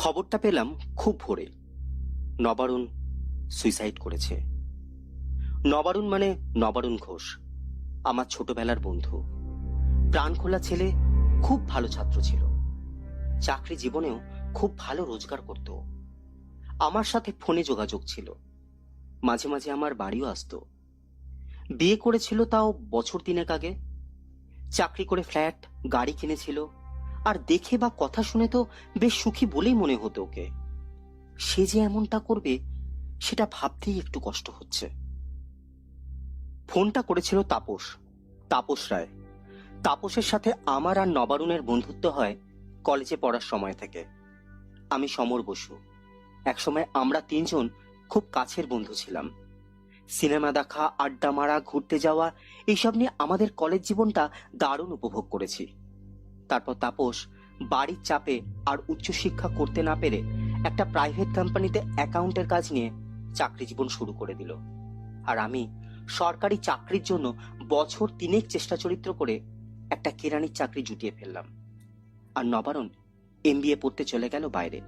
খবরটা পেলাম খুব ভোরে। নবারুণ সুইসাইড করেছে। নবারুণ মানে নবারুণ ঘোষ, আমার ছোটবেলার বন্ধু, প্রাণখোলা ছেলে, খুব ভালো ছাত্র ছিল। চাকরি জীবনেও খুব ভালো রোজগার করত। আমার সাথে ফোনে যোগাযোগ ছিল, মাঝে মাঝে আমার বাড়িও আসতো। বিয়ে করেছিল তাও বছর তিনেক আগে। চাকরি করে ফ্ল্যাট, গাড়ি কিনেছিল। আর দেখে বা কথা শুনে তো বেশ সুখী বলেই মনে হতো ওকে। সে যে এমনটা করবে সেটা ভাবতেই একটু কষ্ট হচ্ছে। ফোনটা করেছিল তাপস, তাপস রায়। তাপসের সাথে আমার আর নবারুণের বন্ধুত্ব হয় কলেজে পড়ার সময় থেকে। আমি সমর বসু। একসময় আমরা তিনজন খুব কাছের বন্ধু ছিলাম। সিনেমা দেখা, আড্ডা মারা, ঘুরতে যাওয়া, এইসব নিয়ে আমাদের কলেজ জীবনটা দারুণ উপভোগ করেছি। তারপর তাপস বাড়ির চাপে আর উচ্চশিক্ষা করতে না পেরে একটা প্রাইভেট কোম্পানিতে অ্যাকাউন্টের কাজ নিয়ে চাকরি জীবন শুরু করে দিল। আর আমি সরকারি চাকরির জন্য বছর তিনেক চেষ্টা চরিত্র করে একটা কেরানির চাকরি জুটিয়ে ফেললাম। আর নবারুণ এমবিএ পড়তে চলে গেল বাইরে।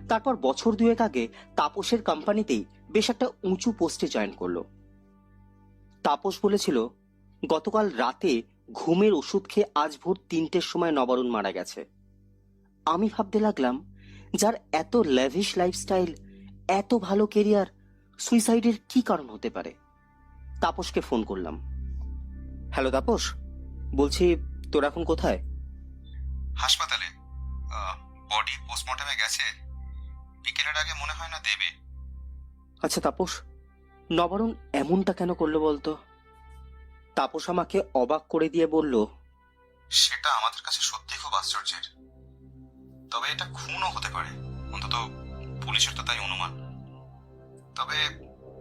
তারপর বছর দুয়েক আগে তাপসের কোম্পানিতেই বেশ একটা উঁচু পোস্টে জয়েন করলো। তাপস বলেছিল গতকাল রাতে ঘুমের ওষুধ খেয়ে আজ ভোর 3টের সময় নবারুণ মারা গেছে। আমি ভাবতে লাগলাম, যার এত ল্যাভিশ লাইফস্টাইল, এত ভালো কেরিয়ার, সুইসাইডের কি কারণ হতে পারে? তাপসকে ফোন করলাম। হ্যালো তাপস, বলছি তোর এখন কোথায়? হাসপাতালে। বডি পোস্টমর্টমে গেছে, বিকেলের আগে মনে হয় না দেবে। আচ্ছা তাপস, নবারুণ এমনটা কেন করলো বলতো? তাপস আমাকে অবাক করে দিয়ে বলল, সেটা আমাদের কাছে সত্যি খুব আশ্চর্যের। তবে এটা খুনও হতে পারে, অন্তত পুলিশের তো তাই অনুমান। তবে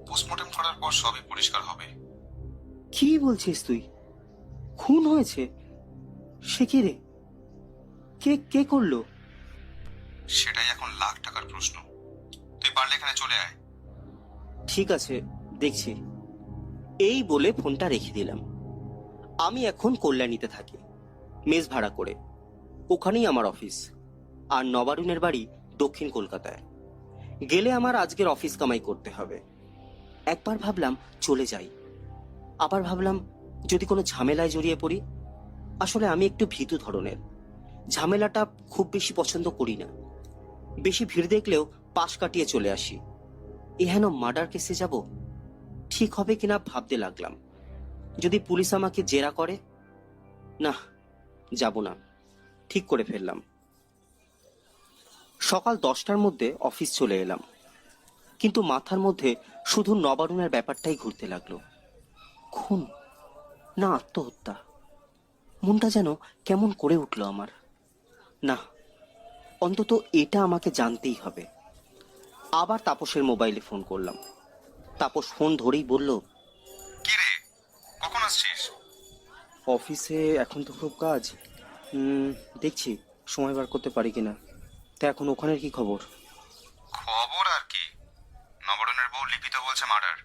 পোস্টমর্টম করার পর সবই পরিষ্কার হবে। কি বলছিস তুই? খুন হয়েছে? সে কি রে? কে কে করলো? সেটাই এখন লাখ টাকার প্রশ্ন। তুই পারলে এখানে চলে আয়। ঠিক আছে, দেখছি। এই বলে ফোনটা রেখে দিলাম। আমি এখন কল্যাণীতে থাকি, মেস ভাড়া করে। ওখানেই আমার অফিস। আর নবারুণের বাড়ি দক্ষিণ কলকাতায়। গেলে আমার আজকের অফিস কামাই করতে হবে। একবার ভাবলাম চলে যাই, আবার ভাবলাম যদি কোনো ঝামেলায় জড়িয়ে পড়ি। আসলে আমি একটু ভীতু ধরনের, ঝামেলাটা খুব বেশি পছন্দ করি না। বেশি ভিড় দেখলেও পাশ কাটিয়ে চলে আসি। এহেন মার্ডার কেসে যাব, ঠিক হবে কিনা ভাবতে লাগলাম। যদি পুলিশ আমাকে জেরা করে, না, যাব না, ঠিক করে ফেললাম। সকাল 10টার মধ্যে অফিস চলে এলাম, কিন্তু মাথার মধ্যে শুধু নবারুণের ব্যাপারটাই ঘুরতে লাগলো। খুন না আত্মহত্যা, মনটা যেন কেমন করে উঠল আমার। না, অন্তত এটা আমাকে জানতেই হবে। আবার তাপসের মোবাইলে ফোন করলাম। তাপস ফোন ধরেই বলল, কি রে, কখন আসছিস? অফিসে এখন তো খুব কাজ, দেখছি সময় বার করতে পারি কিনা। তা এখন ওখানের কি খবর? খবর আর কি, নবরণের বউ লিপিত বলছে মার্ডার।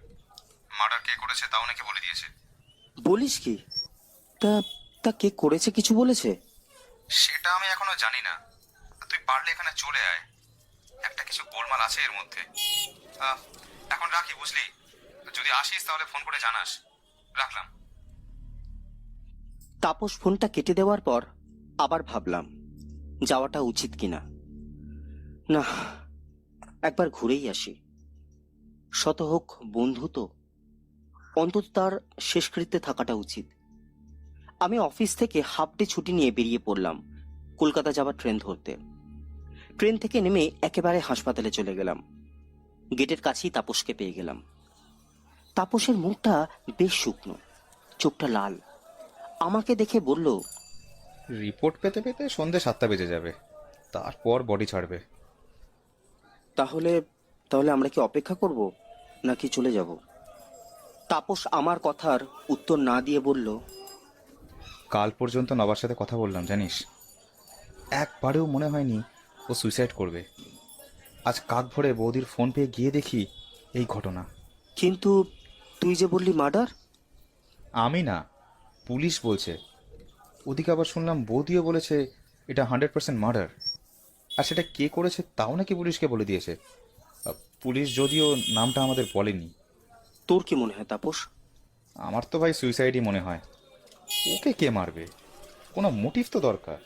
মার্ডার কে করেছে তাও নাকি বলে দিয়েছে। বলিস কি? তা তা কে করেছে কিছু বলেছে? সেটা আমি এখনো জানি না। তুই পারলে এখানে চলে আয়, একটা কিছু গোলমাল আছে এর মধ্যে। আহ, এখন রাখি বুঝলি, যদি আসিস তাহলে ফোন করে জানাস। রাখলাম। তাপস ফোনটা কেটে দেওয়ার পর আবার ভাবলাম যাওয়াটা উচিত কিনা। না, একবার ঘুরেই আসি। শত হোক বন্ধু তো, অন্তত তার শেষকৃত্যে থাকাটা উচিত। আমি অফিস থেকে হাফ ডে ছুটি নিয়ে বেরিয়ে পড়লাম কলকাতা যাওয়ার ট্রেন ধরতে। ট্রেন থেকে নেমে একেবারে হাসপাতালে চলে গেলাম। গেটের কাছেই তাপসকে পেয়ে গেলাম। তাপসের মুখটা বেশ শুকনো, চোখটা লাল। আমাকে দেখে বলল, রিপোর্ট পেতে পেতে সন্ধে 7টা বেজে যাবে, তারপর বডি ছাড়বে। তাহলে তাহলে আমরা কি অপেক্ষা করব নাকি চলে যাব? তাপস আমার কথার উত্তর না দিয়ে বলল, কাল পর্যন্ত নবার সাথে কথা বললাম জানিস, একবারেও মনে হয়নি ও সুইসাইড করবে। আজ কাক ভরে বৌদির ফোন পেয়ে গিয়ে দেখি এই ঘটনা। কিন্তু তুই যে বললি মার্ডার। আমি না, পুলিশ বলছে। ওদিকে আবার শুনলাম বৌদিও বলেছে এটা 100% মার্ডার। আর সেটা কে করেছে তাও নাকি পুলিশকে বলে দিয়েছে। পুলিশ যদিও নামটা আমাদের বলেনি। তোর কি মনে হয় তাপস? আমার তো ভাই সুইসাইডই মনে হয়। ওকে কে মারবে? কোনো মোটিভ তো দরকার।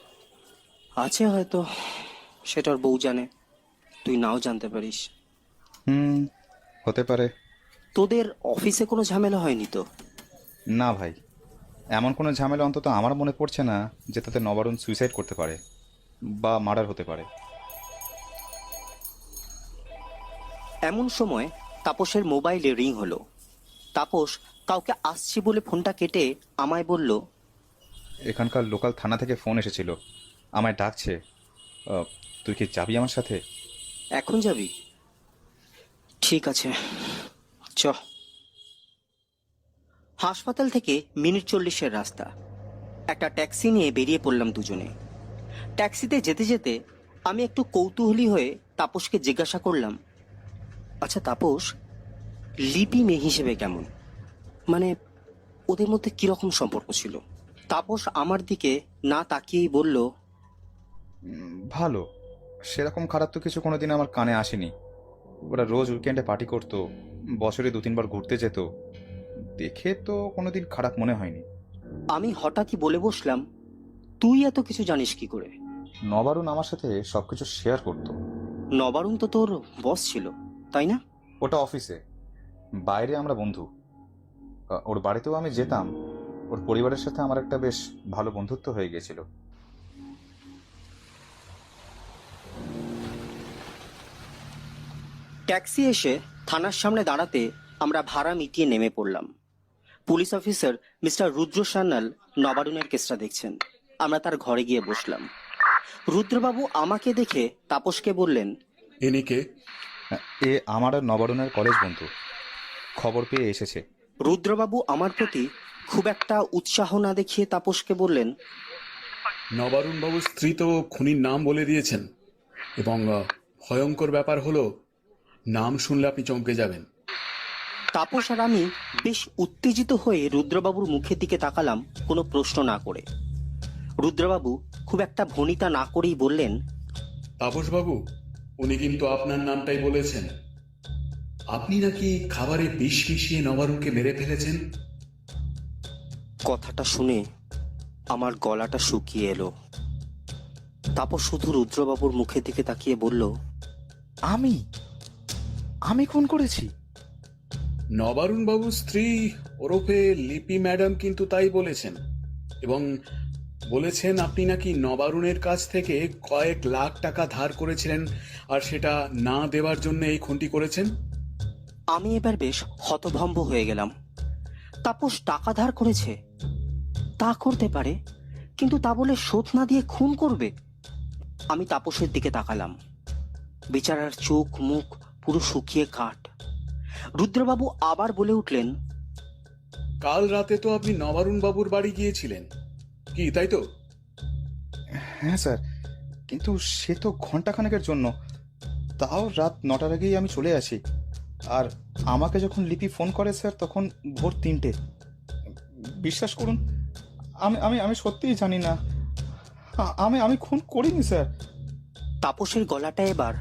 আছে হয়তো, সেটার বউ জানে, তুই নাও জানতে পারিস। হুম, হতে পারে। তোদের অফিসে কোনো ঝামেলা হয়নি তো? না ভাই, এমন কোনো ঝামেলা অন্তত আমার মনে পড়ছে না যে তাতে নবারুণ সুইসাইড করতে পারে বা মার্ডার হতে পারে। এমন সময় তাপসের মোবাইলে রিং হলো। তাপস কাউকে আসছি বলে ফোনটা কেটে আমায় বলল, এখানকার লোকাল থানা থেকে ফোন এসেছিল, আমায় ডাকছে। আহ, তুই কি যাবি আমার সাথে? এখন যাবি? ঠিক আছে, চ। হাসপাতাল থেকে মিনিট 40-এর রাস্তা। একটা ট্যাক্সি নিয়ে বেরিয়ে পড়লাম দুজনে। ট্যাক্সিতে যেতে যেতে আমি একটু কৌতূহলী হয়ে তাপসকে জিজ্ঞাসা করলাম, আচ্ছা তাপস, লিপি মেয়ে হিসেবে কেমন? মানে ওদের মধ্যে কিরকম সম্পর্ক ছিল? তাপস আমার দিকে না তাকিয়েই বলল, ভালো। সেরকম খারাপ তো কিছু কোনোদিন আমার কানে আসেনি। ওরা রোজ উইকেন্ডে পার্টি করতো, বছরে 2-3 বার ঘুরতে যেত। দেখে তো কোনোদিন খারাপ মনে হয়নি। আমি হঠাৎই বলে বসলাম, তুই এত কিছু জানিস কি করে? নবারুণ আমার সাথে সবকিছু শেয়ার করতো। নবারুণ তো তোর বস ছিল, তাই না? ওটা অফিসে, বাইরে আমরা বন্ধু। ওর বাড়িতেও আমি যেতাম। ওর পরিবারের সাথে আমার একটা বেশ ভালো বন্ধুত্ব হয়ে গেছিল। ট্যাক্সি এসে থানার সামনে দাঁড়াতে আমরা ভাড়া মিটিয়ে নেমে পড়লাম। পুলিশ অফিসার মিস্টার রুদ্র সান্যাল নবারুণের কেসটা দেখছেন। আমরা তার ঘরে গিয়ে বসলাম। রুদ্রবাবু আমাকে দেখে তাপসকে বললেন, ইনি কে? এ আমার আর নবারুণের কলেজ বন্ধু, খবর পেয়ে এসেছে। রুদ্রবাবু আমার প্রতি খুব একটা উৎসাহ না দেখিয়ে তাপসকে বললেন, নবারুণ বাবুর স্ত্রী তো খুনির নাম বলে দিয়েছেন, এবং ভয়ঙ্কর ব্যাপার হলো, নাম শুনলে আপনি চমকে যাবেন। তাপস আর আমি বেশ উত্তেজিত হয়ে রুদ্রবাবুর মুখের দিকে তাকালাম, কোনো প্রশ্ন না করে। রুদ্রবাবু খুব একটা ভনিতা না করেই বললেন, তাপস বাবু, উনি কিন্তু আপনার নামটাই বলেছেন। আপনি নাকি খাবারে বিষ মিশিয়ে নবারুণকে মেরে ফেলেছেন। কথাটা শুনে আমার গলাটা শুকিয়ে এলো। তাপস শুধু রুদ্রবাবুর মুখের দিকে তাকিয়ে বলল, আমি আমি খুন করেছি? নবারুণ বাবুর স্ত্রী ওরফে লিপি ম্যাডাম কিন্তু তাই বলেছেন, এবং বলেছেন আপনি নাকি নবারুণের কাছ থেকে কয়েক লাখ টাকা ধার করেছিলেন, আর সেটা না দেওয়ার জন্য এই খুনটি করেছেন। আমি এবার বেশ হতভম্ব হয়ে গেলাম। তাপস টাকা ধার করেছে? তা করতে পারে, কিন্তু তা বলে শোধ না দিয়ে খুন করবে? আমি তাপসের দিকে তাকালাম। বেচারার চোখ মুখ পুরো শুকিয়ে কাঠ। রুদ্রবাবু আবার বলে উঠলেন, কাল রাতে তো আপনি নবারুণ বাবুর বাড়ি গিয়েছিলেন, কি তাই তো? হ্যাঁ স্যার, কিন্তু সে তো ঘন্টাখানেকের জন্য। তাও রাত 9টার আগেই আমি চলে আসি। আর আমাকে যখন লিপি ফোন করে স্যার, তখন ভোর 3টে। বিশ্বাস করুন, আমি আমি আমি সত্যিই জানি না। আমি আমি খুন করিনি স্যার। তাপসের গলাটা এবার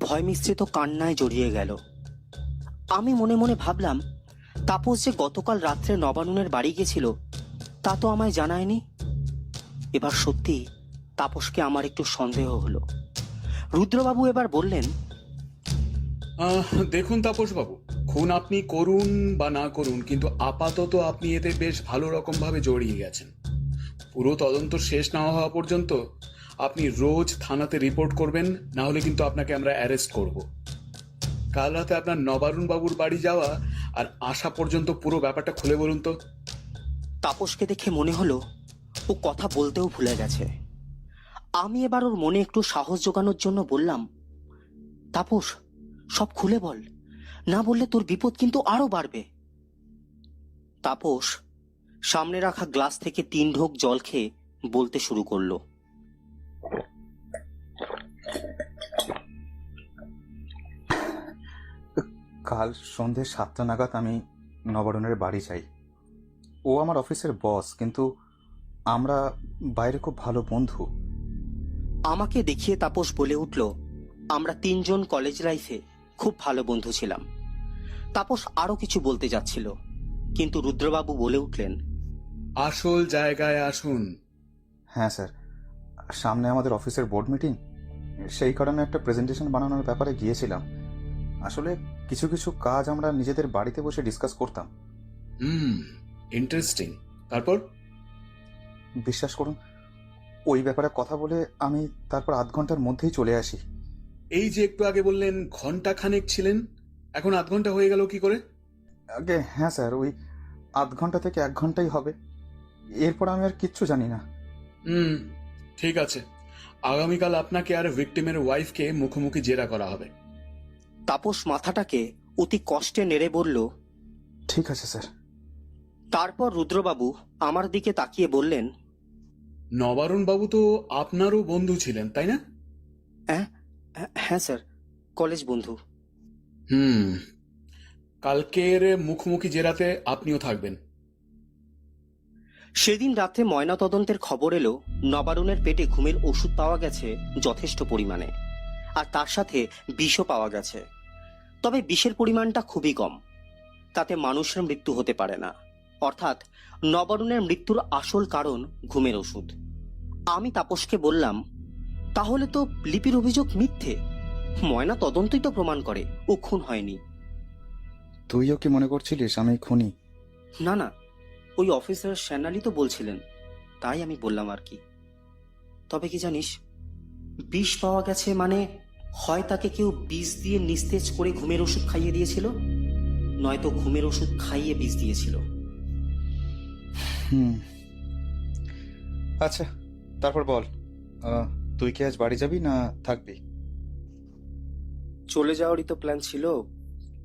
ভয় মিশ্রিত কান্নায় জড়িয়ে গেল। আমি মনে মনে ভাবলাম, তাপস যে গতকাল রাত্রে নবারুণের বাড়ি গেছিল তা তো আমায় জানায়নি। এবার সত্যি তাপসকে আমার একটু সন্দেহ হলো। রুদ্রবাবু এবার বললেন, দেখুন তাপস বাবু, খুন আপনি করুন বা না করুন, কিন্তু আপাতত আপনি এতে বেশ ভালো রকম ভাবে জড়িয়ে গেছেন। পুরো তদন্ত শেষ না হওয়া পর্যন্ত আপনি রোজ থানাতে রিপোর্ট করবেন, না হলে কিন্তু আপনাকে আমরা অ্যারেস্ট করব। কাল রাতে আপনার নবারুণ বাবুর বাড়ি যাওয়া আর আসা পর্যন্ত পুরো ব্যাপারটা খুলে বলুন তো। তাপসকে দেখে মনে হলো ও কথা বলতেও ভুলে গেছে। আমি এবার ওর মনে একটু সাহস জোগানোর জন্য বললাম, তাপস, সব খুলে বল, না বললে তোর বিপদ কিন্তু আরো বাড়বে। তাপস সামনে রাখা গ্লাস থেকে 3 ঢোক জল খেয়ে বলতে শুরু করলো, কাল সন্ধে 7টা নাগাদ আমি নবারুণের বাড়ি যাই। ও আমার অফিসের বস, কিন্তু আমরা বাইরে খুব ভালো বন্ধু। আমাকে দেখিয়ে তাপস বলে উঠল, আমরা তিনজন কলেজ লাইফে খুব ভালো বন্ধু ছিলাম। তাপস আরো কিছু বলতে যাচ্ছিল, কিন্তু রুদ্রবাবু বলে উঠলেন, আসল জায়গায় আসুন। হ্যাঁ স্যার, সামনে আমাদের অফিসের বোর্ড মিটিং, সেই কারণে একটা প্রেজেন্টেশন বানানোর ব্যাপারে গিয়েছিলাম। আসলে কিছু কিছু কাজ আমরা নিজেদের বাড়িতে বসে ডিসকাস করতাম। ইন্টারেস্টিং। তারপর? বিশ্বাস করুন, ওই ব্যাপারে কথা বলে আমি তারপর আধ ঘন্টার মধ্যেই চলে আসি। এই যে একটু আগে বললেন ঘন্টা খানেক ছিলেন, এখন আধ ঘন্টা হয়ে গেল কি করে? আগে হ্যাঁ স্যার, ওই আধ ঘন্টা থেকে 1 ঘন্টাই হবে। এরপর আমি আর কিচ্ছু জানি না। ঠিক আছে, আগামীকাল আপনাকে আর ভিকটিমের ওয়াইফকে মুখোমুখি জেরা করা হবে। তাপস মাথাটাকে অতি কষ্টে নেড়ে বলল, ঠিক আছে স্যার। তারপর রুদ্রবাবু আমার দিকে তাকিয়ে বললেন, নবারুণ বাবু তো আপনারও বন্ধু ছিলেন, তাই না? হ্যাঁ স্যার, কলেজ বন্ধু। কালকের মুখোমুখি জেরাতে আপনিও থাকবেন। সেদিন রাতে ময়নাতদন্তের খবর এলো নবারুণের পেটে ঘুমের ওষুধ পাওয়া গেছে যথেষ্ট পরিমাণে, আর তার সাথে বিষও পাওয়া গেছে। তবে বিষের পরিমাণটা খুবই কম, তাতে মানুষের মৃত্যু হতে পারে না। অর্থাৎ নবারুণের মৃত্যুর আসল কারণ ঘুমের ওষুধ। আমি তাপসকে বললাম, তাহলে তো লিপির অভিযোগ মিথ্যে, ময়না তদন্তই তো প্রমাণ করে ও খুন হয়নি। তুইও কি মনে করছিলিস আমি খুনি? না না, ওই অফিসার শ্যানালি তো বলছিলেন, তাই আমি বললাম আর কি। তবে কি জানিস, বিষ পাওয়া গেছে মানে হয় তাকে কেউ বিষ দিয়ে নিস্তেজ করে ঘুমের ওষুধ খাইয়ে দিয়েছিল, নয়তো ঘুমের ওষুধ খাইয়ে বিষ দিয়েছিল। আচ্ছা, তারপর বল, তুই কি আজ বাড়ি যাবি না থাকবি? চলে যাওয়ারই তো প্ল্যান ছিল,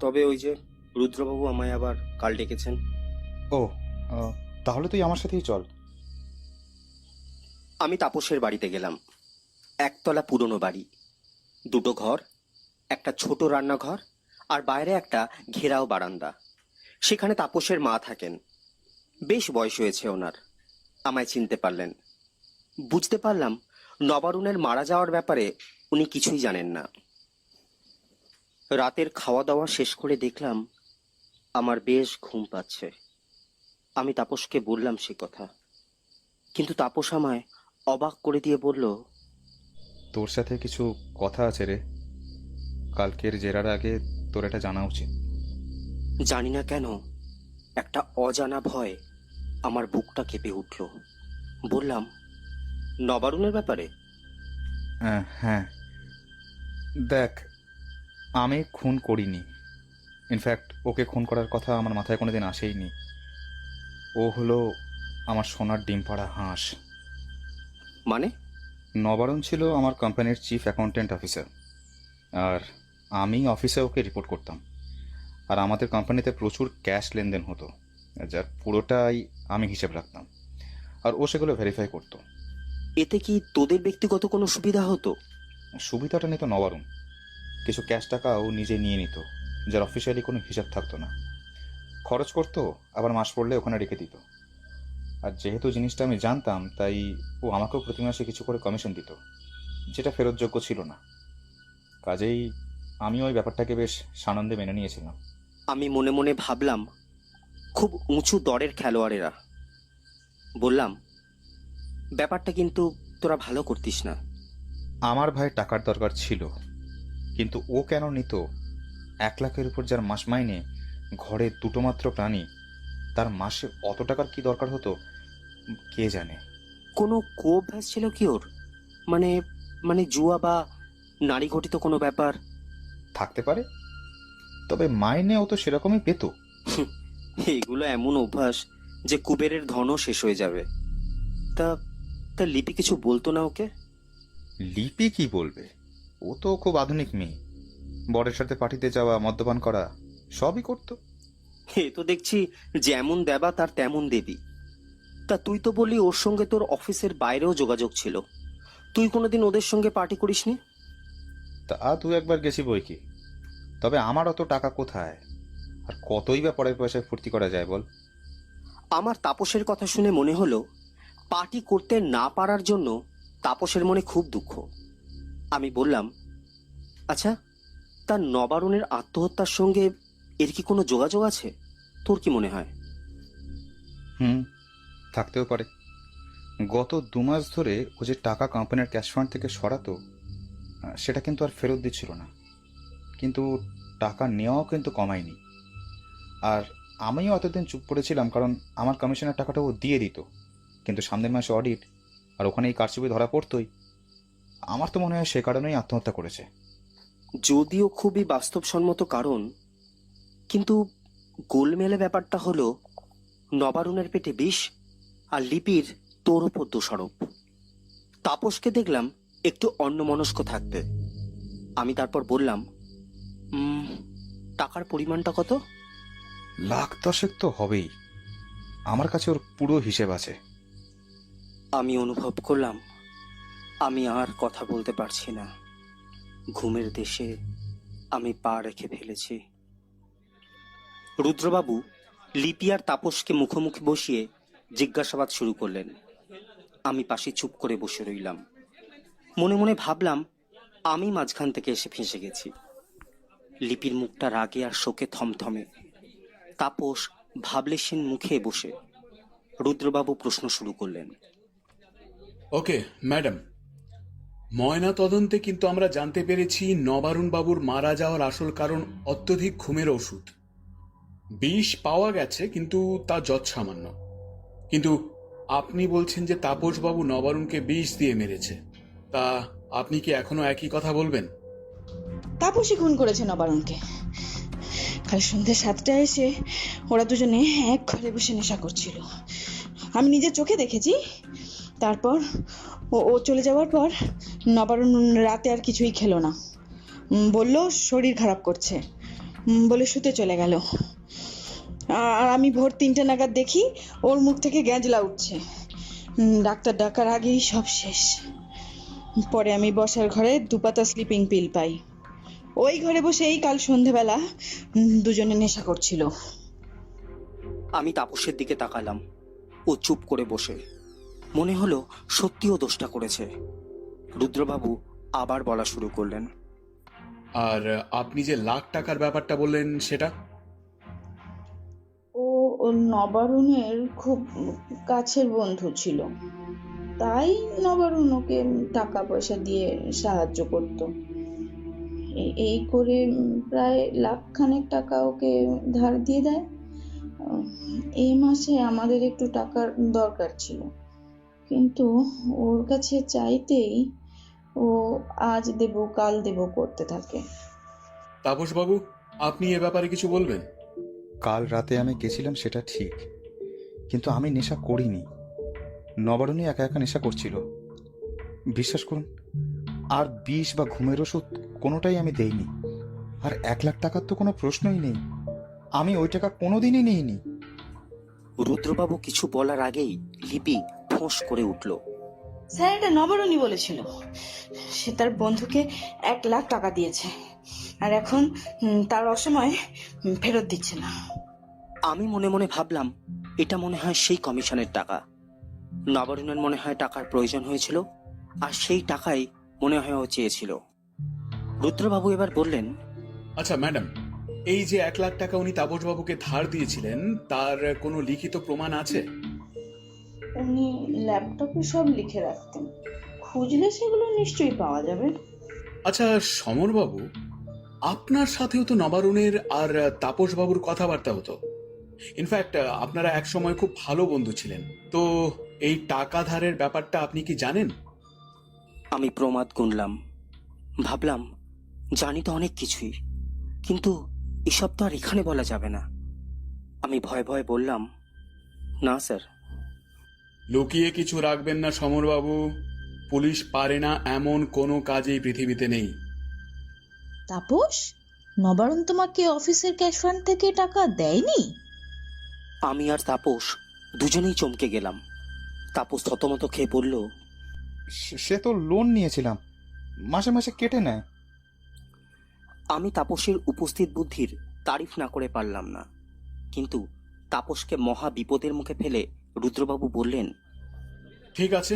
তবে ওই যে রুদ্রবাবু আমায় আবার কাল ডেকেছেন। ও, তাহলে তুই আমার সাথেই চল। আমি তাপসের বাড়িতে গেলাম। একতলা পুরনো বাড়ি, 2টো ঘর, একটা ছোট রান্নাঘর, আর বাইরে একটা ঘেরাও বারান্দা। সেখানে তাপসের মা থাকেন। বেশ বয়স হয়েছে ওনার। আমায় চিনতে পারলেন। বুঝতে পারলাম নবারুণের মারা যাওয়ার ব্যাপারে উনি কিছুই জানেন না। রাতের খাওয়া দাওয়া শেষ করে দেখলাম আমার বেশ ঘুম পাচ্ছে। আমি তাপসকে বললাম সে কথা, কিন্তু তাপস আমায় অবাক করে দিয়ে বলল, তোর সাথে কিছু কথা আছে রে। কালকের জেরার আগে তোর এটা জানা উচিত। জানি না কেন একটা অজানা ভয় আমার বুকটা কেঁপে উঠল। বললাম, নবারুণের ব্যাপারে? হ্যাঁ, দেখ, আমি খুন করিনি। ইনফ্যাক্ট ওকে খুন করার কথা আমার মাথায় কোনোদিন আসেইনি। ও হলো আমার সোনার ডিম পাড়া হাঁস। মানে? নবারুণ ছিল আমার কোম্পানির চিফ অ্যাকাউন্টেন্ট অফিসার, আর আমি অফিসে ওকে রিপোর্ট করতাম। আর আমাদের কোম্পানিতে প্রচুর ক্যাশ লেনদেন হতো, যার পুরোটাই আমি হিসেব রাখতাম, আর ও সেগুলো ভেরিফাই করতো। এতে কি তোদের ব্যক্তিগত কোনো সুবিধা হতো? সুবিধাটা নিত নবারুণ। কিছু ক্যাশ টাকা ও নিজে নিয়ে নিত, যার অফিসিয়ালি কোনো হিসাব থাকতো না। খরচ করতো, আবার মাস পড়লে ওখানে রেখে দিত। আর যেহেতু জিনিসটা আমি জানতাম, তাই ও আমাকেও প্রতি মাসে কিছু করে কমিশন দিত, যেটা ফেরতযোগ্য ছিল না। কাজেই আমি ওই ব্যাপারটাকে বেশ সানন্দে মেনে নিয়েছিলাম। আমি মনে মনে ভাবলাম, খুব উঁচু দরের খেলোয়াড়েরা। বললাম, ব্যাপারটা কিন্তু তোরা ভালো করতিস না। আমার ভাই টাকার দরকার ছিল, কিন্তু ও কেন নিত? 1 লাখের উপর যার মাস মাইনে, ঘরে 2টো মাত্র প্রাণী, তার মাসে অত টাকার কি দরকার হতো কে জানে। কোনো কোঅভ্যাস ছিল কি ওর? মানে মানে জুয়া বা নারী ঘটিত কোনো ব্যাপার? থাকতে পারে, তবে মাইনে ও তো সেরকমই পেত। এগুলো এমন অভ্যাস যে কুবেরের ধনও শেষ হয়ে যাবে। তা তা লিপি কিছু বলতো না ওকে? লিপি কি বলবে? ও তো খুব আধুনিক মেয়ে, বরের সাথে পার্টিতে যাওয়া, মদ্যপান করা সবই করতো। এ তো দেখছি যেমন দেবা তার তেমন দেবী। তা তুই তো বললি ওর সঙ্গে তোর অফিসের বাইরেও যোগাযোগ ছিল। তুই কোনোদিন ওদের সঙ্গে পার্টি করিসনি? তা 2-1 বার গেছি বই কি, তবে আমার অত টাকা কোথায়, আর কতই বা পরের পয়সায় ফুর্তি করা যায় বল। আমার তাপসের কথা শুনে মনে হলো পার্টি করতে না পারার জন্য তাপসের মনে খুব দুঃখ। আমি বললাম, আচ্ছা, তার নবারুণের আত্মহত্যার সঙ্গে এর কি কোনো যোগাযোগ আছে? তোর কি মনে হয়? হুম, থাকতেও পারে। গত 2 মাস ধরে ও যে টাকা কোম্পানির ক্যাশ ফান্ড থেকে সরাতো, সেটা কিন্তু আর ফেরত দিচ্ছিল না। কিন্তু টাকা নেওয়াও কিন্তু কমায়নি। আর আমিও অতদিন চুপ করেছিলাম, কারণ আমার কমিশনের টাকাটা ও দিয়ে দিত। কিন্তু সামনের মাসে অডিট, আর ওখানে এই কারচুপি ধরা পড়তই। আমার তো মনে হয় সে কারণেই আত্মহত্যা করেছে। যদিও খুবই বাস্তবসম্মত কারণ, কিন্তু গোলমেলে ব্যাপারটা হলো নবারুণের পেটে বিষ আর লিপির তোর ওপর দোষারোপ। তাপসকে দেখলাম একটু অন্যমনস্ক থাকতে। আমি তারপর বললাম, টাকার পরিমাণটা কত? 1,10,000 তো হবেই। আমার কাছে ওর পুরো হিসেব আছে। আমি অনুভব করলাম আমি আর কথা বলতে পারছি না। ঘুমের দেশে আমি পা রেখে ফেলেছি। রুদ্রবাবু লিপি আর তাপসকে মুখোমুখি বসিয়ে জিজ্ঞাসাবাদ শুরু করলেন। আমি পাশে চুপ করে বসে রইলাম। মনে মনে ভাবলাম আমি মাঝখান থেকে এসে ফেঁসে গেছি। লিপির মুখটা রাগে আর শোকে থমথমে। তাপস ভাবলেশীন মুখে বসে। রুদ্রবাবু প্রশ্ন শুরু করলেন। ওকে ম্যাডাম, ময়না তদন্তে কিন্তু আমরা জানতে পেরেছি নবারুণ বাবুর মারা যাওয়ার আসল কারণ অত্যধিক ঘুমের ওষুধ। বিষ পাওয়া গেছে, কিন্তু তা যৎসামান্য। কিন্তু আপনি বলছেন যে তাপসবাবু নবারুণকে বিষ দিয়ে মেরেছে। তা আপনি কি এখনো একই কথা বলবেন? তাপসই খুন করেছে নবারুণকে। কাল সন্ধ্যে 7টায় এসে ওরা দুজনে এক ঘরে বসে নেশা করছিল। আমি নিজের চোখে দেখেছি। তারপর ও চলে যাওয়ার পর নবারুণ রাতে আর কিছুই খেলো না। বলল শরীর খারাপ করছে বলে শুতে চলে গেল। আর আমি ভোর 3টে নাগাদ দেখি ওর মুখ থেকে গ্যাঁজলা উঠছে। ডাক্তার ডাকার আগেই সব শেষ। পরে আমি বসার ঘরে 2 পাতা স্লিপিং পিল পাই। ওই ঘরে বসে এই কাল সন্ধেবেলা দুজনে নেশা করছিল। আমি তাপসের দিকে তাকালাম। ও চুপ করে বসে। মনে হলো সত্যিও দোষটা করেছে। রুদ্রবাবু আবার বলা শুরু করলেন। আর আপনি যে $1,00,000 ব্যাপারটা বললেন সেটা? ও নবারুণের খুব কাছের বন্ধু ছিল, তাই নবারুণ ওকে টাকা পয়সা দিয়ে সাহায্য করত। এই করে প্রায় $1,00,000 টাকা ওকে ধার দিয়ে দেয়। এই মাসে আমাদের একটু টাকার দরকার ছিল, কিন্তু ওর কাছে চাইতেই ও আজ দেব কাল দেব করতে থাকে। তাপসবাবু, আপনি এ ব্যাপারে কিছু বলবেন? কাল রাতে আমি গেছিলাম সেটা ঠিক, কিন্তু আমি নেশা করিনি। নবারুণই একা একা নেশা করছিল। বিশ্বাস করুন, আর বিষ বা ঘুমের ওষুধ কোনোটাই আমি দেইনি। আর $1,00,000 তো কোনো প্রশ্নই নেই। আমি ওই টাকা কোনোদিনই নিইনি। রুদ্রবাবু কিছু বলার আগেই লিপি ফোঁস করে উঠল। স্যার, এটা নবারুণই বলেছিল। সে তার বন্ধুকে $1,00,000 দিয়েছে, আর এখন তার অসময়ে ফেরত দিচ্ছে না। আমি মনে মনে ভাবলাম এটা মনে হয় সেই কমিশনের টাকা। নবারুণের মনে হয় টাকার প্রয়োজন হয়েছিল, আর সেই টাকাই মনে হয় ও চেয়েছিল। রুদ্রবাবু এবার বললেন, আচ্ছা ম্যাডাম, এই যে $1,00,000 উনি তাপসবাবুকে ধার দিয়েছিলেন, তার কোনো লিখিত প্রমাণ আছে? উনি ল্যাপটপে সব লিখে রাখতেন, খুঁজলে সেগুলো নিশ্চয়ই পাওয়া যাবে। আচ্ছা সমরবাবু, আপনার সাথেও তো নবারুণের আর তাপসবাবুর কথাবার্তা হতো। ইনফ্যাক্ট আপনারা একসময় খুব ভালো বন্ধু ছিলেন। তো এই টাকা ধারের ব্যাপারটা আপনি কি জানেন? আমি প্রমাদ গুনলাম। ভাবলাম জানি তো অনেক কিছুই, কিন্তু এসব তো আর এখানে বলা যাবে না। আমি ভয়ে ভয়ে বললাম, না স্যার। লুকিয়ে কিছু রাখবেন না সমরবাবু। পুলিশ পারে না এমন কোনো কাজই পৃথিবীতে নেই। তাপস, নবারুণ তোমাকে অফিসের ক্যাশ ফান্ড থেকে টাকা দেয়নি? আমি আর তাপস দুজনেই চমকে গেলাম। তাপস থতমত খেয়ে বলল, সে তো লোন নিয়েছিলাম, মাসে মাসে কেটে নেয়। আমি তাপসের উপস্থিত বুদ্ধির তারিফ না করে পারলাম না। কিন্তু তাপসকে মহা বিপদের মুখে ফেলে রুদ্রবাবু বললেন, ঠিক আছে,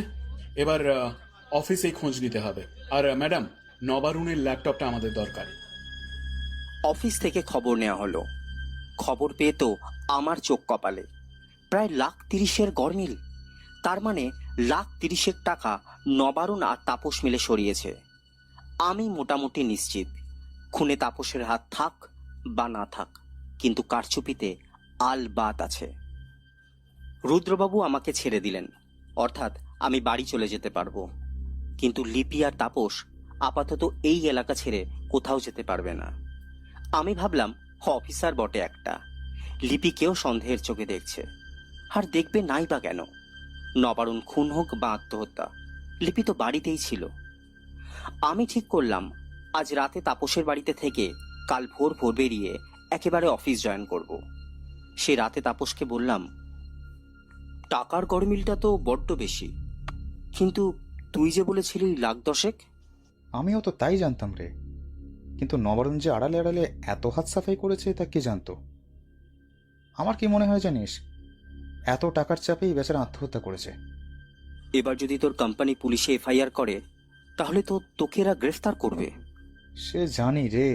এবার অফিসেই খোঁজ নিতে হবে। আর ম্যাডাম, নবারুণের ল্যাপটপটা আমাদের দরকার। অফিস থেকে খবর নেওয়া হলো। খবর পেয়ে তো আমার চোখ কপালে। প্রায় 1,30,000 গরমিল। তার মানে 1,30,000 টাকা নবারুণ আর তাপস মিলে সরিয়েছে। আমি মোটামুটি নিশ্চিত খুনে তাপসের হাত থাক বা না থাক, কিন্তু কারচুপিতে আলবাত আছে। রুদ্রবাবু আমাকে ছেড়ে দিলেন, অর্থাৎ আমি বাড়ি চলে যেতে পারবো। কিন্তু লিপি আর তাপস আপাতত এই এলাকা ছেড়ে কোথাও যেতে পারবে না। আমি ভাবলাম অফিসার বটে একটা, লিপিকেও সন্দেহের চোখে দেখছে, আর দেখবে নাই বা কেন? নবারুণ খুন হোক বা আত্মহত্যা, লিপি তো বাড়িতেই ছিল। আমি ঠিক করলাম আজ রাতে তাপসের বাড়িতে থেকে কাল ভোর ভোর বেরিয়ে একেবারে অফিস জয়েন করব। সে রাতে তাপসকে বললাম, টাকার গরমিলটা তো বড্ড বেশি, কিন্তু তুই যে বলেছিলি 1,10,000। আমিও তো তাই জানতাম রে, কিন্তু নবারুণ যে আড়ালে আড়ালে এত হাত সাফাই করেছে তা কে জানতো। আমার কি মনে হয় জানিস, এত টাকার চাপেই বেচারা আত্মহত্যা করেছে। এবার যদি তোর কোম্পানি পুলিশে এফআইআর করে, তাহলে তো তোকে এরা গ্রেফতার করবে। সে জানি রে,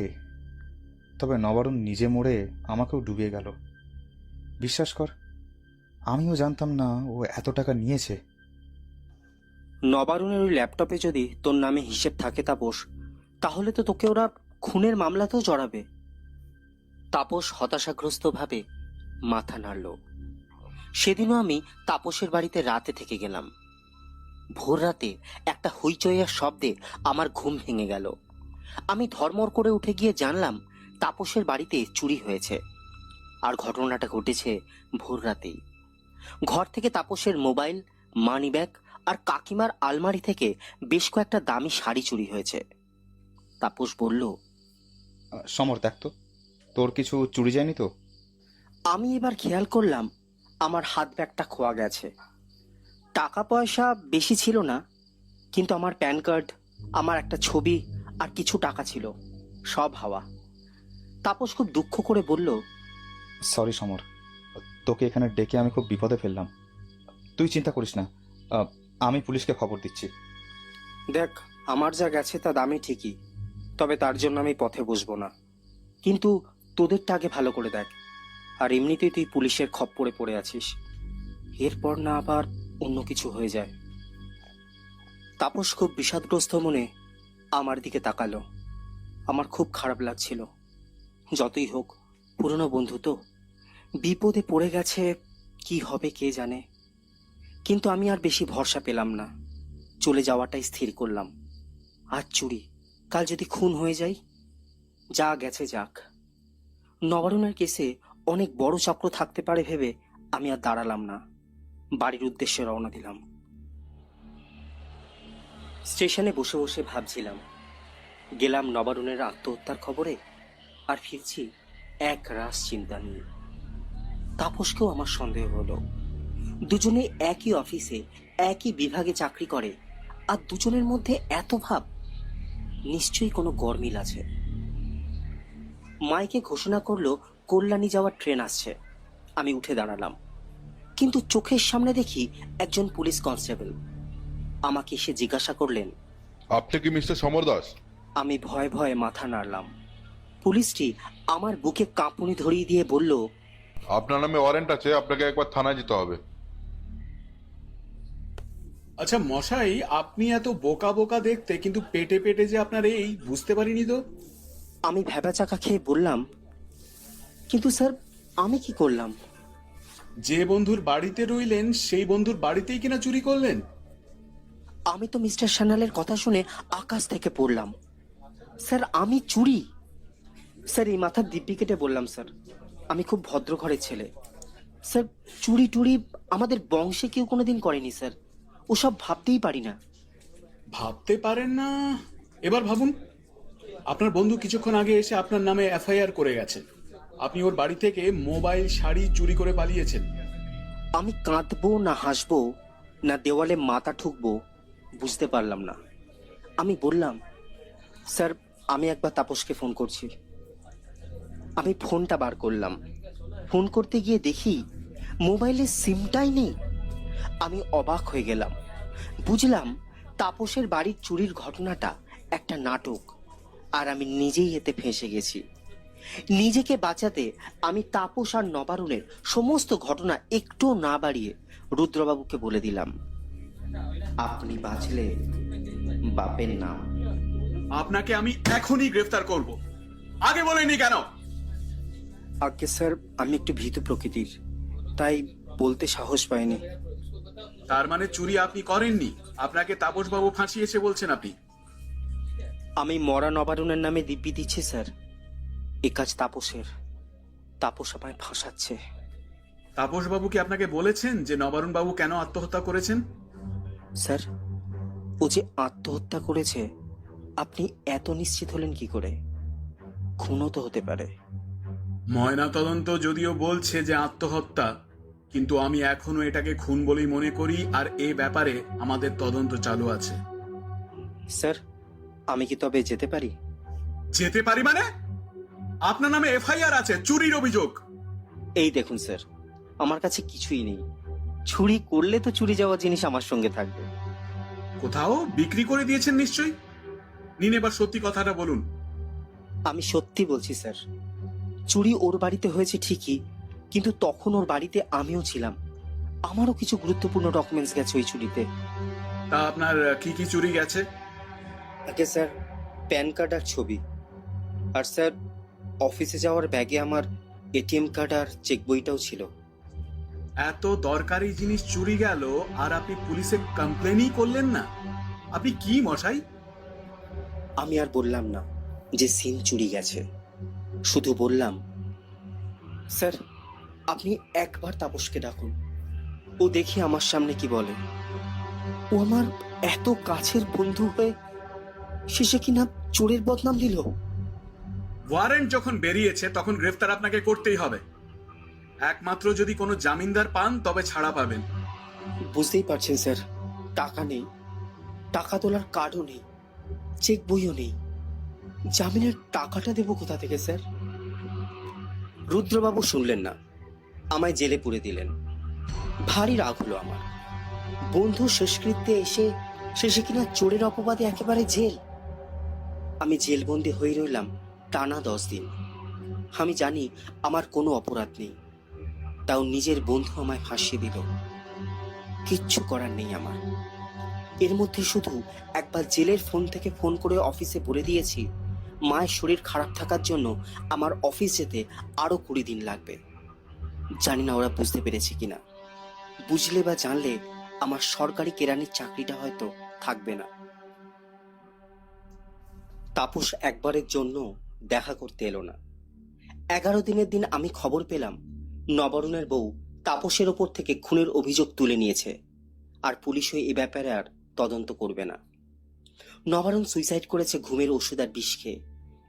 তবে নবারুণ নিজে মরে আমাকেও ডুবিয়ে গেল। বিশ্বাস কর, আমিও জানতাম না ও এত টাকা নিয়েছে। নবারুণের ওই ল্যাপটপে যদি তোর নামে হিসেব থাকে তাপস, তাহলে তো তোকে ওরা খুনের মামলাতেও জড়াবে। তাপস হতাশাগ্রস্ত ভাবে মাথা নাড়ল। সেদিনও আমি তাপসের বাড়িতে রাতে থেকে গেলাম। ভোর রাতে একটা হইচইয়ের শব্দে আমার ঘুম ভেঙে গেল। আমি ধর্মর করে উঠে গিয়ে জানলাম তাপসের বাড়িতে চুরি হয়েছে। আর ঘটনাটা ঘটেছে ভোর রাতেই। ঘর থেকে তাপসের মোবাইল, মানিব্যাগ আর কাকিমার আলমারি থেকে বেশ কয়েকটা দামি শাড়ি চুরি হয়েছে। তাপস বলল, সমর, দেখ তো তোর কিছু চুরি যায়নি তো? আমি এবার খেয়াল করলাম আমার হাত ব্যাগটা খোয়া গেছে। টাকা পয়সা বেশি ছিল না, কিন্তু আমার প্যান কার্ড, আমার একটা ছবি আর কিছু টাকা ছিল, সব হাওয়া। তাপস খুব দুঃখ করে বলল, সরি সমর, তোকে এখানে ডেকে আমি খুব বিপদে ফেললাম। তুই চিন্তা করিস না, আমি পুলিশকে খবর দিচ্ছি। দেখ, আমার যা গেছে তা দামি ঠিকই, তবে তার জন্য আমি পথে বসবো না। কিন্তু তোদেরটা আগে ভালো করে দেখ। আর এমনিতেই তুই পুলিশের খপ্পরে পড়ে আছিস, এরপর না আবার অন্য কিছু হয়ে যায়। তাপস খুব বিষাদগ্রস্ত মনে আমার দিকে তাকালো। আমার খুব খারাপ লাগছিল। যতই হোক পুরনো বন্ধু তো, বিপদে পড়ে গেছে, কি হবে কে জানে। কিন্তু আমি আর বেশি ভরসা পেলাম না, চলে যাওয়াটাই স্থির করলাম। আজ চুরি, কাল যদি খুন হয়ে যাই, যা গেছে যাক। নবারুণের কেসে অনেক বড় চক্র থাকতে পারে ভেবে আমি আর দাঁড়ালাম না, বাড়ির উদ্দেশ্যে রওনা দিলাম। স্টেশনে বসে বসে ভাবছিলাম, গেলাম নবারুণের আত্মহত্যার খবরে, আর ফিরছি এক রাস চিন্তা নিয়ে। তাপসকেও আমার সন্দেহ হলো। দুজনে একই অফিসে একই বিভাগে চাকরি করে, আর দুজনের মধ্যে এত ভাব, নিশ্চয়ই কোনো গরমিল আছে। মাইকে ঘোষণা করলো কল্যাণী যাওয়ার ট্রেন আসছে। আমি উঠে দাঁড়ালাম, কিন্তু চোখের সামনে দেখি একজন পুলিশ কনস্টেবল। আমাকে এসে জিজ্ঞাসা করলেন, আপনি কি মিস্টার সমর দাস? আমি ভয়ে ভয়ে মাথা নাড়লাম। পুলিশটি আমার বুকে কাঁপুনি ধরিয়ে দিয়ে বলল, আপনার নামে ওয়ারেন্ট আছে, আপনাকে একবার থানায় যেতে হবে। আচ্ছা মশাই, আপনি এত বোকা বোকা দেখতে, কিন্তু পেটে পেটে যে আপনার এই, বুঝতে পারিনি তো। আমি ভ্যাবাচাকা খেয়ে বললাম, কিন্তু স্যার আমি কি করলাম? যে বন্ধুর বাড়িতে রইলেন সেই বন্ধুর বাড়িতেই কিনা চুরি করলেন? আমি তো মিস্টার সান্যালের কথা শুনে আকাশ থেকে পড়লাম। স্যার আমি চুরি? স্যার এই মাথার দিব্যি কেটে বললাম, স্যার আমি খুব ভদ্র ঘরের ছেলে। স্যার চুরি টুরি আমাদের বংশে কেউ কোনোদিন করেনি স্যার, ওসব ভাবতেই পারি না। ভাবতে পারেন না? এবার ভাবুন, আপনার বন্ধু কিছুক্ষণ আগে এসে আপনার নামে এফআইআর করে গেছেন। আপনি ওর বাড়ি থেকে মোবাইল, শাড়ি চুরি করে পালিয়েছেন। আমি কাঁদবো না হাসবো না দেওয়ালে মাথা ঠুকবো বুঝতে পারলাম না। আমি বললাম, স্যার আমি একবার তাপসকে ফোন করছি। আমি ফোনটা বার করলাম। ফোন করতে গিয়ে দেখি মোবাইলের সিমটাই নেই। আমি অবাক হয়ে গেলাম। বুঝলাম তাপসের বাড়ির চুরির ঘটনাটা একটা নাটক, আর আমি নিজেই এতে ফেঁসে গেছি। নিজেকে বাঁচাতে আমি তাপস আর নবারুণের সমস্ত ঘটনা একটু না বাড়িয়ে রুদ্রবাবুকে বলে দিলাম, আপনি বাঁচলে বাপের নাম। আপনাকে আমি এখনই গ্রেফতার করব। আগে বলেনি কেন? আগে স্যার, আমি একটু ভীতু প্রকৃতির, তাই বলতে সাহস পাইনি। তার মানে চুরি আপনি করেননি, আপনাকে তাপসবাবু ফাঁসিয়েছে বলছেন আপনি? আমি মরা নবারুণের নামে দিব্যি দিচ্ছি স্যার, এ কাজ তাপসের। তাপস আমায় ফাঁসাচ্ছে। তাপসবাবু কি আপনাকে বলেছেন যে নবারুণ বাবু কেন আত্মহত্যা করেছেন? স্যার, ও যে আত্মহত্যা করেছে আপনি এত নিশ্চিত হলেন কি করে? খুনও তো হতে পারে। ময়না তদন্ত যদিও বলছে যে আত্মহত্যা, কিন্তু আমি এখনো এটাকে খুন বলেই মনে করি, আর এ ব্যাপারে আমাদের তদন্ত চালু আছে। স্যার, আমি কি তবে যেতে পারি? যেতে পারি মানে? আপনার নামে এফআইআর আছে চুরির অভিযোগ। এই দেখুন স্যার, আমার কাছে কিছুই নেই। চুরি করলে তো চুরি যাওয়া জিনিস আমার সঙ্গে থাকবে। কোথাও বিক্রি করে দিয়েছেন নিশ্চয়ই। নিন এবার সত্যি কথাটা বলুন। আমি সত্যি বলছি স্যার, চুরি ওর বাড়িতে হয়েছে ঠিকই, কিন্তু তখন ওর বাড়িতে আমিও ছিলাম। আমারও কিছু গুরুত্বপূর্ণ ডকুমেন্টস গেছে ওই চুরিতে। তা আপনার কি কি চুরি গেছে? আগে স্যার, প্যান কার্ড আর ছবি। আর স্যার, অফিসে যাওয়ার ব্যাগে আমার এটিএম কার্ড আর চেক বইটাও ছিল। এত দরকারি জিনিস চুরি গেল আর আপনি পুলিশে কমপ্লেনই করলেন না? আপনি কি মশাই? আমি আর বললাম না যে সিম চুরি গেছে, শুধু বললাম, স্যার আপনি একবার তাপসকে ডাকুন, ও দেখি আমার সামনে কি বলে। ও আমার এত কাছের বন্ধু হয়ে শেষে কিনা চোরের বদনাম দিল। ওয়ারেন্ট যখন বেরিয়েছে তখন গ্রেফতার আপনাকে করতেই হবে। একমাত্র যদি কোনো জামিনদার পান তবে ছাড়া পাবেন। বুঝতেই পারছেন স্যার, টাকা নেই, টাকা তোলার কার্ডও নেই, চেক বইও নেই। জামিনের টাকাটা দেবো কোথা থেকে স্যার? রুদ্রবাবু শুনলেন না, আমায় জেলে পুরে দিলেন। ভারী রাগ হলো আমার। বন্ধু শেষকৃত্যে এসে শেষে কিনা চোরের অপবাদে একেবারে জেল। আমি জেলবন্দি হয়ে রইলাম টানা 10 দিন। আমি জানি আমার কোনো অপরাধ নেই, তাও নিজের বন্ধু আমায় ফাঁসিয়ে দিল। কিচ্ছু করার নেই আমার। এর মধ্যে শুধু একবার জেলের ফোন থেকে ফোন করে অফিসে বলে দিয়েছি মায়ের শরীর খারাপ থাকার জন্য আমার অফিস যেতে আরো 20 দিন লাগবে। জানি না ওরা বুঝতে পেরেছে কিনা। বুঝলে বা জানলে আমার সরকারি কেরানির চাকরিটা হয়তো থাকবে না। তাপস একবারের জন্য দেখা করতে এলো না। 11 দিনের দিন আমি খবর পেলাম নবরুণের বউ তাপসের ওপর থেকে খুনের অভিযোগ তুলে নিয়েছে, আর পুলিশও এই ব্যাপারে আর তদন্ত করবে না। নবরুণ সুইসাইড করেছে ঘুমের ওষুধ আর বিষ খেয়ে,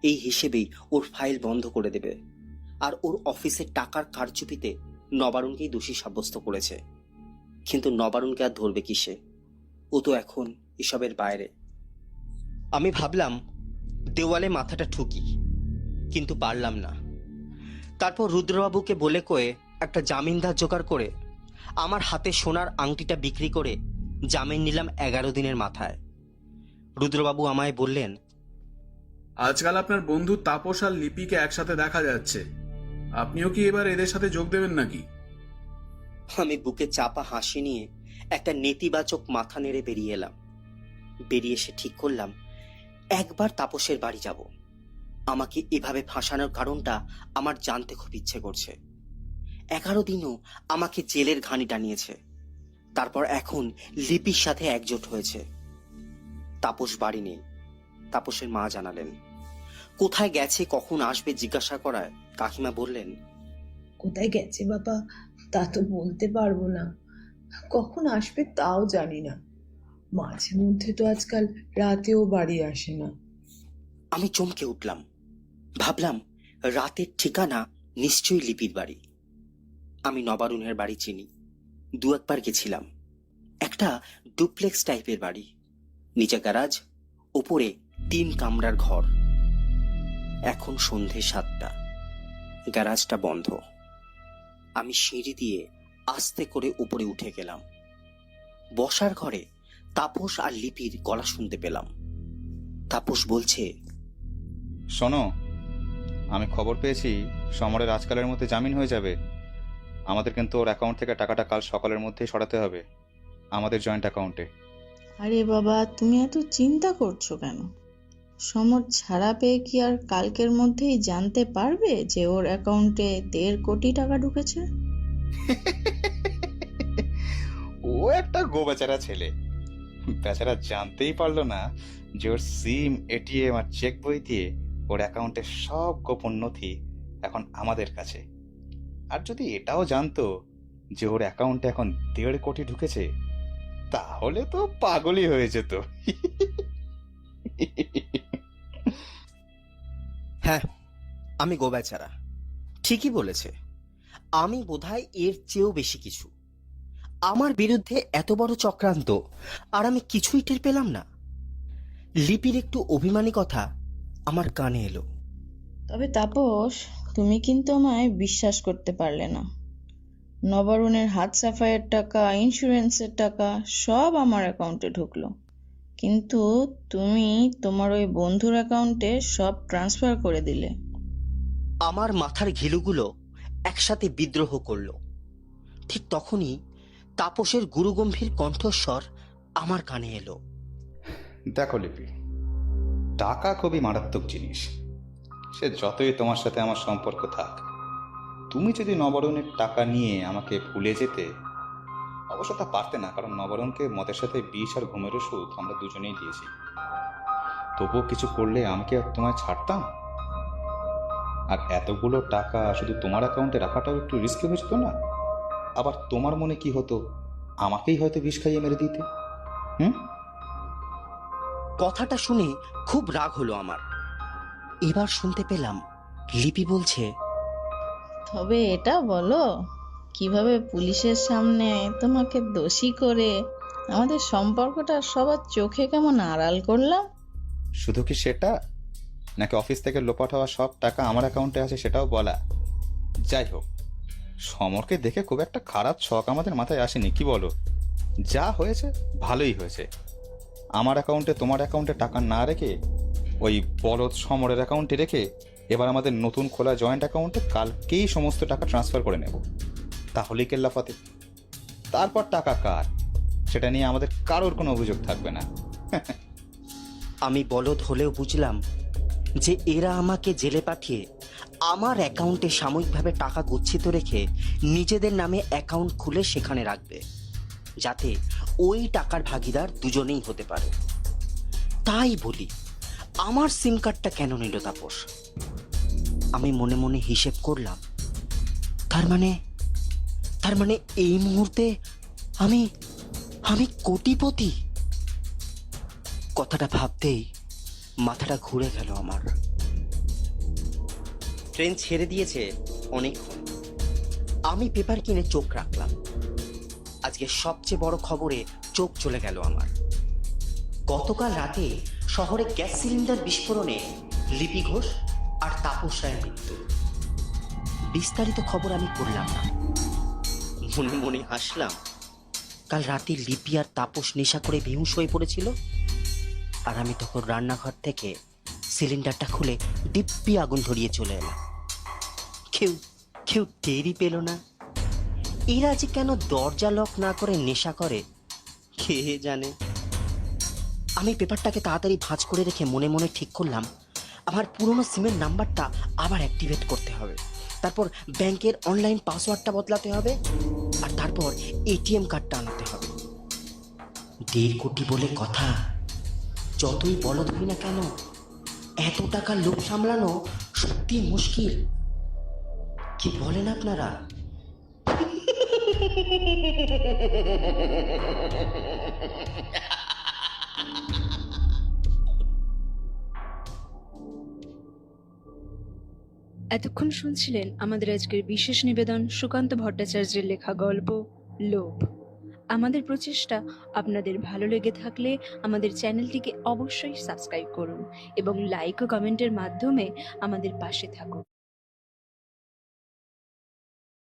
এই হিসেবেই ওর ফাইল বন্ধ করে দেবে। আর ওর অফিসের টাকার কারচুপিতে নবরুণকেই দোষী সাব্যস্ত করেছে। কিন্তু নবরুণকে আর ধরবে কিসে? ও তো এখন এসবের বাইরে। আমি ভাবলাম দেওয়ালে মাথাটা ঠুকি, কিন্তু পারলাম না। তারপর রুদ্রবাবুকে বলে কয়ে একটা জামিনদার জোগাড় করে আমার হাতে সোনার আংটিটা বিক্রি করে জামিন নিলাম 11 দিনের মাথায়। রুদ্রবাবু আমায় বললেন, আজকাল আপনার বন্ধু তাপস আর লিপিকে একসাথে দেখা যাচ্ছে, আপনিও কি এবার এদের সাথে যোগ দেবেন নাকি? আমি বুকে চাপা হাসি নিয়ে একটা নেতিবাচক মাথা নেড়ে বেরিয়ে এলাম। বেরিয়ে এসে ঠিক করলাম একবার তাপসের বাড়ি যাব। আমাকে এভাবে ফাঁসানোর কারণটা আমার জানতে খুব ইচ্ছে করছে। 11 দিনও আমাকে জেলের ঘানি টানিয়েছে, তারপর এখন লিপির সাথে একজোট হয়েছে। তাপস বাড়ি নেই, তাপসের মা জানালেন। কোথায় গেছে কখন আসবে জিজ্ঞাসা করায় কাকিমা বললেন, কোথায় গেছে বাবা তা তো বলতে পারবো না, কখন আসবে তাও জানি না, মাঝে মধ্যে তো আজকাল রাতেও বাড়ি আসে না। আমি চমকে উঠলাম। ভাবলাম রাতের ঠিকানা নিশ্চয়ই লিপির বাড়ি। আমি নবারুণের বাড়ি চিনি, 2-1 বার গেছিলাম। একটা ডুপ্লেক্স টাইপের বাড়ি, নিচে গ্যারাজ, উপরে 3 কামরার ঘর। এখন সন্ধে 7টা, গ্যারাজটা বন্ধ। আমি সিঁড়ি দিয়ে আস্তে করে উপরে উঠে গেলাম। বসার ঘরে তাপস আর লিপির গলা শুনতে পেলাম। তাপস বলছে, শোনো, আমি খবর পেয়েছি সমরের আজকালের মধ্যে জামিন হয়ে যাবে। আমাদের কিন্তু ওর অ্যাকাউন্ট থেকে টাকাটা কাল সকালের মধ্যেই সরাতে হবে, আমাদের জয়েন্ট অ্যাকাউন্টে। আরে বাবা, তুমি এত চিন্তা করছো কেন? সমর ছাড়া পেয়ে কি আর কালকের মধ্যেই জানতে পারবে যে ওর অ্যাকাউন্টে 1.5 কোটি টাকা ঢুকেছে? ও একটা বেচারা ছেলে, বেচারা জানতেই পারলো না যে ওর সিম, এটিএম আর চেক বই দিয়ে ওর অ্যাকাউন্টের সব গোপন নথি এখন আমাদের কাছে। আর যদি এটাও জানতো যে ওর অ্যাকাউন্টে এখন 1.5 কোটি ঢুকেছে, তাহলে তো পাগলই হয়ে যেত। হ্যাঁ, আমি গোবেচারা, ঠিকই বলেছে। আমি বোধহয় এর চেয়েও বেশি কিছু। আমার বিরুদ্ধে এত বড় চক্রান্ত, আর আমি কিছুই টের পেলাম না। লিপির একটু অভিমানী কথা আমার কানে এলো। তবে তাপস, তুমি কিন্তু আমায় বিশ্বাস করতে পারলে না। নবারুণের হাত সাফাইয়ের টাকা, ইন্স্যুরেন্সের টাকা সব আমার অ্যাকাউন্টে ঢুকলো, কিন্তু তুমি তোমার ওই বন্ধুর অ্যাকাউন্টে সব ট্রান্সফার করে দিলে। আমার মাথার ঘিলুগুলো একসাথে বিদ্রোহ করলো। ঠিক তখনই তাপসের গুরুগম্ভীর কণ্ঠস্বর আমার কানে এলো। দেখো লিপি, টাকা খুবই মারাত্মক জিনিস। সে যতই তোমার সাথে আমার সম্পর্ক থাক, তুমি যদি নবরণের টাকা নিয়ে আমাকে ভুলে যেতে, অবশ্য তা পারতে না, কারণ নবরণকে মদের সাথে বিষ আর ঘুমের ওষুধ আমরা দুজনেই দিয়েছি। তবুও কিছু করলে আমি কি আর তোমায় ছাড়তাম? আর এতগুলো টাকা শুধু তোমার অ্যাকাউন্টে রাখাটাও একটু রিস্কি হয়ে যেত না? আবার তোমার মনে কি হতো, আমাকেই হয়তো বিষ খাইয়ে মেরে দিতে? কথাটা শুনে খুব রাগ হলো আমার। এবার শুনতে পেলাম লিপি বলছে, তবে এটা বলো, কিভাবে পুলিশের সামনে তোমাকে দোষী করে আমাদের সম্পর্কটা সবার চোখে কেমন আড়াল করলাম? শুধু কি সেটা, নাকি অফিস থেকে লোপাট হওয়া সব টাকা আমার অ্যাকাউন্টে আছে সেটাও বলা? যাই হোক, সমরকে দেখে খুব একটা খারাপ ছক আমাদের মাথায় আসেনি, কি বলো? যা হয়েছে ভালোই হয়েছে। আমার অ্যাকাউন্টে তোমার অ্যাকাউন্টে টাকা না রেখে ওই বলদ সমরের অ্যাকাউন্টে রেখে এবার আমাদের নতুন খোলা জয়েন্ট অ্যাকাউন্টে কালকেই সমস্ত টাকা ট্রান্সফার করে নেব, তাহলেই কেল্লা ফাতে। তারপর টাকা কার, সেটা নিয়ে আমাদের কারোর কোনো অভিযোগ থাকবে না। আমি বলদ হলেও বুঝলাম যে এরা আমাকে জেলে পাঠিয়ে আমার অ্যাকাউন্টে সাময়িকভাবে টাকা গচ্ছিত রেখে নিজেদের নামে অ্যাকাউন্ট খুলে সেখানে রাখবে, যাতে ওই টাকার ভাগিদার দুজনেই হতে পারে। তাই বলি, আমার সিম কার্ডটা কেন নিল তাপস? আমি মনে মনে হিসেব করলাম, তার মানে এই মুহূর্তে আমি কোটিপতি। কথাটা ভাবতেই মাথাটা ঘুরে গেল আমার। ট্রেন ছেড়ে দিয়েছে অনেকক্ষণ। আমি পেপার কিনে চোখ রাখলাম। আজকে সবচেয়ে বড় খবরে চোখ চলে গেল আমার। গতকাল রাতে শহরে গ্যাস সিলিন্ডার বিস্ফোরণে লিপি ঘোষ আর তাপস রায়ের মৃত্যু। বিস্তারিত খবর আমি পড়লাম না, মনে মনে হাসলাম। কাল রাতে লিপি আর তাপস নেশা করে বেহুশ হয়ে পড়েছিল, আর আমি তখন রান্নাঘর থেকে সিলিন্ডারটা খুলে দিব্যি আগুন ধরিয়ে চলে এলাম। কেউ টেরই পেল না। এরা যে কেন দরজা লক না করে নেশা করে কে জানে। আমি পেপারটাকে তাড়াতাড়ি ভাঁজ করে রেখে মনে মনে ঠিক করলাম আমার পুরনো সিমের নাম্বারটা আবার অ্যাক্টিভেট করতে হবে, তারপর ব্যাংকের অনলাইন পাসওয়ার্ডটা বদলাতে হবে, আর তারপর এটিএম কার্ডটা আনাতে হবে। 1.5 কোটি বলে কথা, যতই বলদ হই না কেন, এত টাকার লোভ সামলানো সত্যি মুশকিল। কি বলেন আপনারা? এতক্ষণ শুনছিলেন আমাদের আজকের বিশেষ নিবেদন সুকান্ত ভট্টাচার্যের লেখা গল্প লোভ। আমাদের প্রচেষ্টা আপনাদের ভালো লেগে থাকলে আমাদের চ্যানেলটিকে অবশ্যই সাবস্ক্রাইব করুন এবং লাইক ও কমেন্টের মাধ্যমে আমাদের পাশে থাকুন।